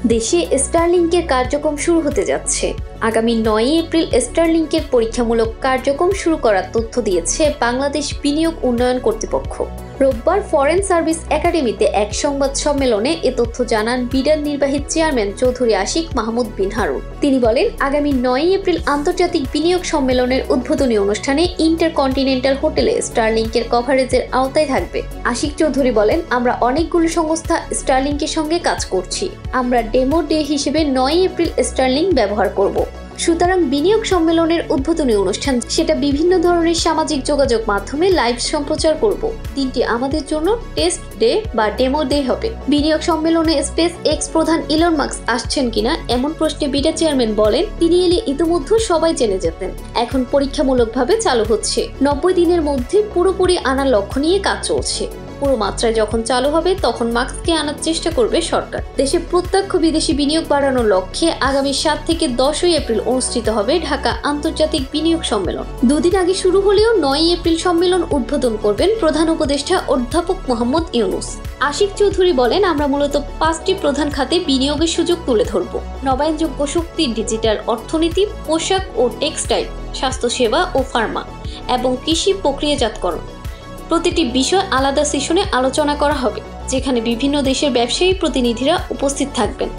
দেশে স্টারলিংকের কার্যক্রম শুরু হতে যাচ্ছে। আগামী 9 এপ্রিল স্টারলিংকের পরীক্ষামূলক কার্যক্রম শুরু করার তথ্য দিয়েছে বাংলাদেশ বিনিয়োগ উন্নয়ন কর্তৃপক্ষ। রোববার ফরেন সার্ভিস একাডেমিতে এক সংবাদ সম্মেলনে এ তথ্য জানান বিডার নির্বাহী চেয়ারম্যান চৌধুরী আশিক মাহমুদ বিন হারুন। তিনি বলেন, আগামী 9 এপ্রিল আন্তর্জাতিক বিনিয়োগ সম্মেলনের উদ্বোধনী অনুষ্ঠানে ইন্টারকন্টিনেন্টাল হোটেলে স্টারলিংকের কভারেজের আওতায় থাকবে। আশিক চৌধুরী বলেন, আমরা অনেকগুলো সংস্থা স্টারলিংকের সঙ্গে কাজ করছি। আমরা ডেমো ডে হিসেবে 9 এপ্রিল স্টারলিংক ব্যবহার করব। সুতরাং বিনিয়োগ সম্মেলনের উদ্বোধনী অনুষ্ঠান সেটা বিভিন্ন ধরনের সামাজিক যোগাযোগ মাধ্যমে লাইভ সম্প্রচার করব। দিনটি আমাদের জন্য টেস্ট ডে বা ডেমো ডে হবে। বিনিয়োগ সম্মেলনে স্পেস এক্স প্রধান ইলন মাস্ক আসছেন কিনা এমন প্রশ্নে বিডা চেয়ারম্যান বলেন, তিনি এলে ইতিমধ্যে সবাই জেনে যেতেন। এখন পরীক্ষামূলকভাবে চালু হচ্ছে। 90 দিনের মধ্যে পুরোপুরি আনার লক্ষ্য নিয়ে কাজ চলছে। পুরো মাত্রায় যখন চালু হবে তখন মাস্ককে আনার চেষ্টা করবে সরকার। দেশে প্রত্যক্ষ বিদেশি বিনিয়োগ বাড়ানোর লক্ষ্যে আগামী 7 থেকে 10 এপ্রিল অনুষ্ঠিত হবে ঢাকা আন্তর্জাতিক বিনিয়োগ সম্মেলন। দুদিন আগে শুরু হলেও 9 এপ্রিল সম্মেলন উদ্বোধন করবেন প্রধান উপদেষ্টা অধ্যাপক মোহাম্মদ ইউনুস। আশিক চৌধুরী বলেন, আমরা মূলত 5টি প্রধান খাতে বিনিয়োগের সুযোগ তুলে ধরব। নবায়নযোগ্য শক্তি, ডিজিটাল অর্থনীতি, পোশাক ও টেক্সটাইল, স্বাস্থ্যসেবা ও ফার্মা এবং কৃষি প্রক্রিয়াজাতকরণ। প্রতিটি বিষয় আলাদা সেশনে আলোচনা করা হবে, যেখানে বিভিন্ন দেশের ব্যবসায়ী প্রতিনিধিরা উপস্থিত থাকবেন।